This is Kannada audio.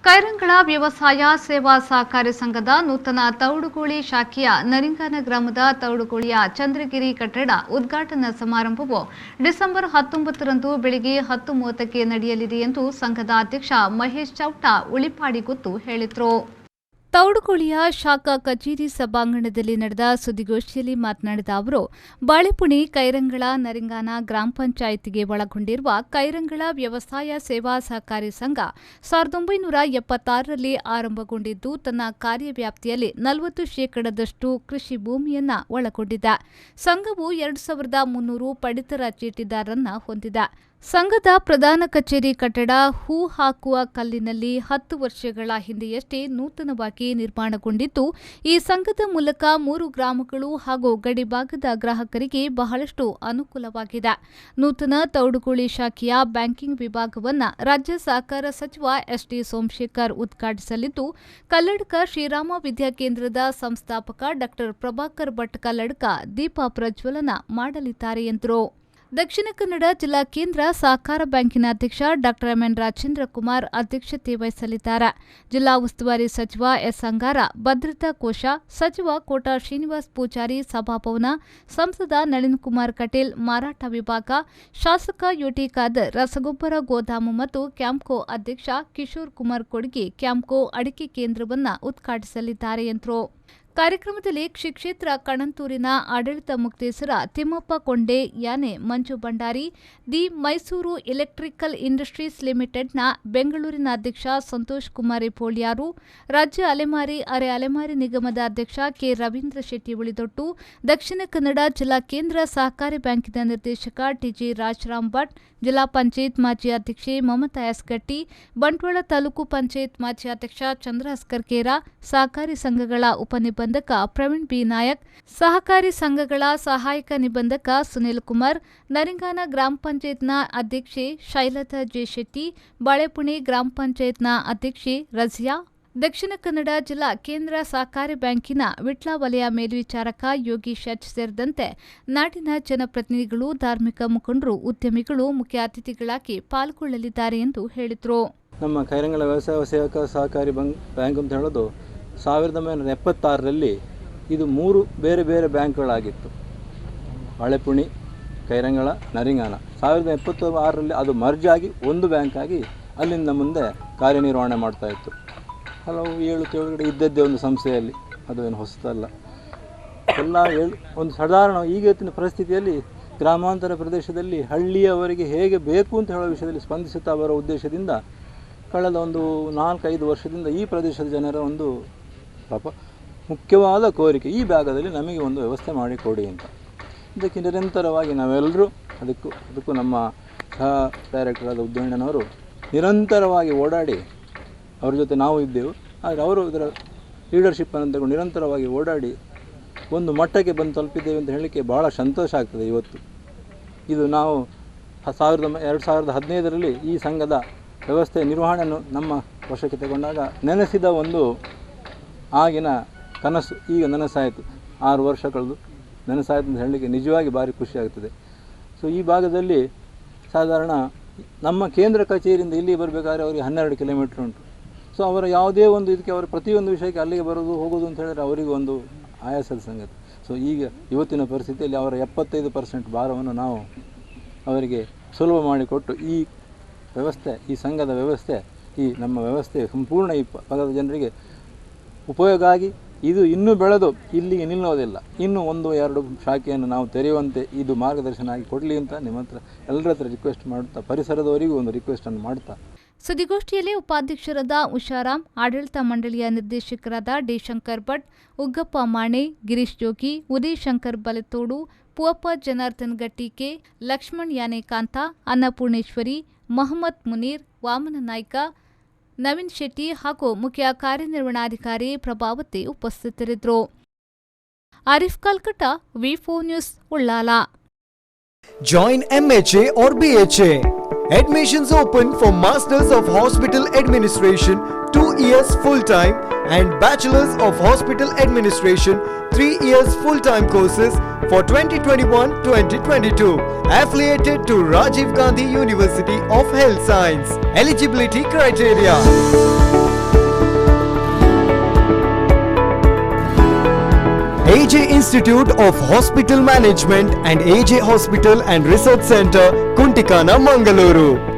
ಕೈರಂಗಳ ವ್ಯವಸಾಯ ಸೇವಾ ಸಹಕಾರಿ ಸಂಘದ ನೂತನ ತೌಡುಗೋಳಿ ಶಾಖೆಯ ನರಿಂಗಾನ ಗ್ರಾಮದ ತೌಡುಗೋಳಿಯ ಚಂದ್ರಗಿರಿ ಕಟ್ಟಡ ಉದ್ಘಾಟನಾ ಸಮಾರಂಭವು ಡಿಸೆಂಬರ್ 19ರಂದು ಬೆಳಗ್ಗೆ 10:30ಕ್ಕೆ ನಡೆಯಲಿದೆ ಎಂದು ಸಂಘದ ಅಧ್ಯಕ್ಷ ಮಹೇಶ್ ಚೌಟ ಉಳಿಪಾಡಿಗುತ್ತು ಹೇಳಿದರು. ತೌಡುಗೋಳಿಯ ಶಾಖಾ ಕಚೇರಿ ಸಭಾಂಗಣದಲ್ಲಿ ನಡೆದ ಸುದ್ದಿಗೋಷ್ಠಿಯಲ್ಲಿ ಮಾತನಾಡಿದ ಅವರು, ಬಾಳೆಪುಣಿ ಕೈರಂಗಳ ನರಿಂಗಾನ ಗ್ರಾಮ ಪಂಚಾಯಿತಿಗೆ ಒಳಗೊಂಡಿರುವ ಕೈರಂಗಳ ವ್ಯವಸಾಯ ಸೇವಾ ಸಹಕಾರಿ ಸಂಘ 1976ರಲ್ಲಿ ಆರಂಭಗೊಂಡಿದ್ದು ತನ್ನ ಕಾರ್ಯವ್ಯಾಪ್ತಿಯಲ್ಲಿ 40% ಕೃಷಿ ಭೂಮಿಯನ್ನು ಒಳಗೊಂಡಿದೆ. ಸಂಘವು 2300 ಪಡಿತರ ಚೀಟಿದಾರರನ್ನು ಹೊಂದಿದೆ. ಸಂಘದ ಪ್ರಧಾನ ಕಚೇರಿ ಕಟ್ಟಡ ಹೂ ಹಾಕುವ ಕಲ್ಲಿನಲ್ಲಿ 10 ವರ್ಷಗಳ ಹಿಂದೆಯಷ್ಟೇ ನೂತನವಾಗಿ ನಿರ್ಮಾಣಗೊಂಡಿದ್ದು, ಈ ಸಂಘದ ಮೂಲಕ 3 ಗ್ರಾಮಗಳು ಹಾಗೂ ಗಡಿಭಾಗದ ಗ್ರಾಹಕರಿಗೆ ಬಹಳಷ್ಟು ಅನುಕೂಲವಾಗಿದೆ. ನೂತನ ತೌಡುಗೋಳಿ ಶಾಖೆಯ ಬ್ಯಾಂಕಿಂಗ್ ವಿಭಾಗವನ್ನು ರಾಜ್ಯ ಸಹಕಾರ ಸಚಿವ ಎಸ್.ಟಿ. ಸೋಮಶೇಖರ್ ಉದ್ಘಾಟಿಸಲಿದ್ದು, ಕಲ್ಲಡ್ಕ ಶ್ರೀರಾಮ ವಿದ್ಯಾಕೇಂದ್ರದ ಸಂಸ್ಥಾಪಕ ಡಾ. ಪ್ರಭಾಕರ್ ಭಟ್ ಕಲ್ಲಡ್ಕ ದೀಪ ಪ್ರಜ್ವಲನ ಮಾಡಲಿದ್ದಾರೆ ಎಂದರು. ದಕ್ಷಿಣ ಕನ್ನಡ ಜಿಲ್ಲಾ ಕೇಂದ್ರ ಸಹಕಾರ ಬ್ಯಾಂಕಿನ ಅಧ್ಯಕ್ಷ ಡಾ. ಎಂ. ಎನ್. ರಾಜೇಂದ್ರ ಕುಮಾರ್ ಅಧ್ಯಕ್ಷತೆ ವಹಿಸಲಿದ್ದಾರೆ. ಜಿಲ್ಲಾ ಉಸ್ತುವಾರಿ ಸಚಿವ ಎಸ್. ಅಂಗಾರ ಭದ್ರತಾ ಕೋಶ, ಸಚಿವ ಕೋಟ ಶ್ರೀನಿವಾಸ್ ಪೂಜಾರಿ ಸಭಾಭವನ, ಸಂಸದ ನಳಿನ್ ಕುಮಾರ್ ಕಟೀಲ್ ಮಾರಾಟ ವಿಭಾಗ, ಶಾಸಕ ಯುಟಿ ಖಾದರ್ ರಸಗೊಬ್ಬರ ಗೋದಾಮು ಮತ್ತು ಕ್ಯಾಂಪ್ಕೋ ಅಧ್ಯಕ್ಷ ಕಿಶೋರ್ ಕುಮಾರ್ ಕೊಡ್ಗಿ ಕ್ಯಾಂಪ್ಕೋ ಅಡಿಕೆ ಕೇಂದ್ರವನ್ನು ಉದ್ಘಾಟಿಸಲಿದ್ದಾರೆ ಎಂದರು. ಕಾರ್ಯಕ್ರಮದಲ್ಲಿ ಕ್ಷೇತ್ರ ಕಣಂತೂರಿನ ಆಡಳಿತ ಮುಕ್ತೇಸರ ತಿಮ್ಮಪ್ಪ ಕೊಂಡೆ, ಯಾನೆ Manju Bhandari, the Mysore electrical industries ಲಿಮಿಟೆಡ್ನ ಬೆಂಗಳೂರಿನ ಅಧ್ಯಕ್ಷ ಸಂತೋಷ್ ಕುಮಾರಿ ಪೋಳ್ಯಾರು, ರಾಜ್ಯ ಅಲೆಮಾರಿ ಅರೆ ಅಲೆಮಾರಿ ನಿಗಮದ ಅಧ್ಯಕ್ಷ ಕೆ. ರವೀಂದ್ರ ಶೆಟ್ಟಿ ಉಳಿದೊಟ್ಟು, ದಕ್ಷಿಣ ಕನ್ನಡ ಜಿಲ್ಲಾ ಕೇಂದ್ರ ಸಹಕಾರಿ ಬ್ಯಾಂಕಿನ ನಿರ್ದೇಶಕ ಟಿಜಿ ರಾಜರಾಮ್ ಭಟ್, ಜಿಲ್ಲಾ ಪಂಚಾಯತ್ ಮಾಜಿ ಅಧ್ಯಕ್ಷೆ ಮಮತಾ ಎಸ್. ಗಟ್ಟಿ, ಬಂಟ್ವಾಳ ತಾಲೂಕು ಪಂಚಾಯತ್ ಮಾಜಿ ಅಧ್ಯಕ್ಷ ಚಂದ್ರಾಸ್ ಕರ್ಕೇರ, ಸಹಕಾರಿ ಸಂಘಗಳ ಉಪನಿಬಂಧಕ ಪ್ರವೀಣ್ ಬಿ. ನಾಯಕ್, ಸಹಕಾರಿ ಸಂಘಗಳ ಸಹಾಯಕ ನಿಬಂಧಕ ಸುನಿಲ್ ಕುಮಾರ್, ನರಿಂಗಾನ ಗ್ರಾಮ ಪಂಚಾಯತ್ನ ಅಧ್ಯಕ್ಷೆ ಶೈಲತಾ ಜೆ. ಶೆಟ್ಟಿ, ಬಾಳೆಪುಣಿ ಗ್ರಾಮ ಪಂಚಾಯತ್ನ ಅಧ್ಯಕ್ಷೆ ರಜಿಯಾ, ದಕ್ಷಿಣ ಕನ್ನಡ ಜಿಲ್ಲಾ ಕೇಂದ್ರ ಸಹಕಾರಿ ಬ್ಯಾಂಕಿನ ವಿಟ್ಲ ವಲಯ ಮೇಲ್ವಿಚಾರಕ ಯೋಗೀಶ್ ಎಚ್ ಸೇರಿದಂತೆ ನಾಡಿನ ಜನಪ್ರತಿನಿಧಿಗಳು, ಧಾರ್ಮಿಕ ಮುಖಂಡರು, ಉದ್ಯಮಿಗಳು ಮುಖ್ಯ ಅತಿಥಿಗಳಾಗಿ ಪಾಲ್ಗೊಳ್ಳಲಿದ್ದಾರೆ ಎಂದು ಹೇಳಿದರು. ನಮ್ಮ ಕೈರಂಗಳ ವ್ಯವಸಾಯ ಸೇವಕ ಸಹಕಾರಿ ಬ್ಯಾಂಕ್ ಅಂತ ಹೇಳೋದು 1976ರಲ್ಲಿ ಇದು 3 ಬೇರೆ ಬೇರೆ ಬ್ಯಾಂಕ್ಗಳಾಗಿತ್ತು. ಬಾಳೆಪುಣಿ, ಕೈರಂಗಳ, ನರಿಂಗಾನ. 1976ರಲ್ಲಿ ಅದು ಮರ್ಜ್ ಆಗಿ ಒಂದು ಬ್ಯಾಂಕ್ ಆಗಿ ಅಲ್ಲಿಂದ ಮುಂದೆ ಕಾರ್ಯನಿರ್ವಹಣೆ ಮಾಡ್ತಾ ಇತ್ತು. ಹಲವು 7 ಕೆಳಗಡೆ ಇದ್ದದ್ದೇ ಒಂದು ಸಂಸ್ಥೆಯಲ್ಲಿ, ಅದು ಏನು ಹೊಸತಲ್ಲ. ಎಲ್ಲ ಒಂದು ಸಾಧಾರಣ ಈಗಿನ ಪರಿಸ್ಥಿತಿಯಲ್ಲಿ ಗ್ರಾಮಾಂತರ ಪ್ರದೇಶದಲ್ಲಿ ಹಳ್ಳಿಯವರಿಗೆ ಹೇಗೆ ಬೇಕು ಅಂತ ಹೇಳೋ ವಿಷಯದಲ್ಲಿ ಸ್ಪಂದಿಸುತ್ತಾ ಬರೋ ಉದ್ದೇಶದಿಂದ ಕಳೆದ ಒಂದು 4-5 ವರ್ಷದಿಂದ ಈ ಪ್ರದೇಶದ ಜನರ ಒಂದು ಮುಖ್ಯವಾದ ಕೋರಿಕೆ, ಈ ಭಾಗದಲ್ಲಿ ನಮಗೆ ಒಂದು ವ್ಯವಸ್ಥೆ ಮಾಡಿಕೊಡಿ ಅಂತ. ಇದಕ್ಕೆ ನಿರಂತರವಾಗಿ ನಾವೆಲ್ಲರೂ ಅದಕ್ಕೂ ನಮ್ಮ ಸಹ ಡೈರೆಕ್ಟರ್ ಆದ ಉದ್ಯಮಣ್ಣನವರು ನಿರಂತರವಾಗಿ ಓಡಾಡಿ, ಅವ್ರ ಜೊತೆ ನಾವು ಇದ್ದೆವು. ಆದರೆ ಅವರು ಇದರ ಲೀಡರ್ಶಿಪ್ಪನ್ನು ತಗೊಂಡು ನಿರಂತರವಾಗಿ ಓಡಾಡಿ ಒಂದು ಮಟ್ಟಕ್ಕೆ ಬಂದು ತಲುಪಿದ್ದೇವೆ ಅಂತ ಹೇಳಲಿಕ್ಕೆ ಭಾಳ ಸಂತೋಷ ಆಗ್ತದೆ. ಇವತ್ತು ಇದು ನಾವು 2015ರಲ್ಲಿ ಈ ಸಂಘದ ವ್ಯವಸ್ಥೆ ನಿರ್ವಹಣೆಯನ್ನು ನಮ್ಮ ವಶಕ್ಕೆ ತಗೊಂಡಾಗ ನೆನೆಸಿದ ಒಂದು ಆಗಿನ ಕನಸು ಈಗ ನನಸಾಯಿತು. 6 ವರ್ಷ ಕಳೆದು ನನಸಾಯಿತು ಅಂತ ಹೇಳಲಿಕ್ಕೆ ನಿಜವಾಗಿ ಭಾರಿ ಖುಷಿಯಾಗ್ತದೆ. ಸೊ ಈ ಭಾಗದಲ್ಲಿ ಸಾಧಾರಣ ನಮ್ಮ ಕೇಂದ್ರ ಕಚೇರಿಯಿಂದ ಇಲ್ಲಿ ಬರಬೇಕಾದ್ರೆ ಅವರಿಗೆ 12 ಕಿಲೋಮೀಟ್ರ್ ಉಂಟು. ಸೊ ಅವರ ಯಾವುದೇ ಒಂದು ಇದಕ್ಕೆ ಅವರ ಪ್ರತಿಯೊಂದು ವಿಷಯಕ್ಕೆ ಅಲ್ಲಿಗೆ ಬರೋದು ಹೋಗೋದು ಅಂತ ಹೇಳಿದ್ರೆ ಅವರಿಗೆ ಒಂದು ಆಯಾಸದ ಸಂಗತಿ. ಸೊ ಈಗ ಇವತ್ತಿನ ಪರಿಸ್ಥಿತಿಯಲ್ಲಿ ಅವರ 75% ಭಾರವನ್ನು ನಾವು ಅವರಿಗೆ ಸುಲಭ ಮಾಡಿಕೊಟ್ಟು ಈ ವ್ಯವಸ್ಥೆ, ಈ ಸಂಘದ ವ್ಯವಸ್ಥೆ, ಈ ನಮ್ಮ ವ್ಯವಸ್ಥೆ ಸಂಪೂರ್ಣ ಈ ಭಾಗದ ಜನರಿಗೆ ಉಪಯೋಗ ಆಗಿ ಇದು ಇನ್ನೂ ಬೆಳೆದು ಇಲ್ಲಿಗೆ ನಿಲ್ಲೋದಿಲ್ಲ. ಇನ್ನೂ 1-2 ಶಾಖೆಯನ್ನು ನಾವು ತೆರೆಯುವಂತೆ ಇದು ಮಾರ್ಗದರ್ಶನ ಆಗಿ ಕೊಡಲಿ ಅಂತ ನಿಮ್ಮ ಹತ್ರ ಎಲ್ಲರ ಹತ್ರ ರಿಕ್ವೆಸ್ಟ್ ಮಾಡುತ್ತಾ, ಪರಿಸರದವರಿಗೂ ಒಂದು ರಿಕ್ವೆಸ್ಟನ್ನು ಮಾಡ್ತಾ. ಸುದ್ದಿಗೋಷ್ಠಿಯಲ್ಲಿ ಉಪಾಧ್ಯಕ್ಷರಾದ ಉಷಾರಾಮ್, ಆಡಳಿತ ಮಂಡಳಿಯ ನಿರ್ದೇಶಕರಾದ ಡಿ. ಶಂಕರ್ ಭಟ್, ಉಗ್ಗಪ್ಪ ಮಾಣೆ, ಗಿರೀಶ್ ಜೋಗಿ, ಉದಯ್ ಶಂಕರ್ ಬಲೆತೋಡು, ಪುವಪ್ಪ ಜನಾರ್ದನ್ ಗಟ್ಟಿಕೆ, ಲಕ್ಷ್ಮಣ್ ಯಾನೆಕಾಂತ, ಅನ್ನಪೂರ್ಣೇಶ್ವರಿ, ಮೊಹಮ್ಮದ್ ಮುನೀರ್, ವಾಮನ ನಾಯ್ಕ, ನವೀನ್ ಶೆಟ್ಟಿ ಹಾಗೂ ಮುಖ್ಯ ಕಾರ್ಯನಿರ್ವಹಣಾಧಿಕಾರಿ ಪ್ರಭಾವತಿ ಉಪಸ್ಥಿತರಿದ್ದರು. ಆರಿಫ್ ಕಲ್ಕಟ್ಟ, ವಿ4 news, Ullal. Join MHA or BHA. Admissions open for Masters of Hospital Administration 2 years full-time and Bachelors of Hospital Administration 3 years full-time courses for 2021-2022. Affiliated to Rajiv Gandhi University of Health Science. Eligibility criteria. AJ Institute of Hospital Management and AJ Hospital and Research Center, Kuntikana, Mangaluru.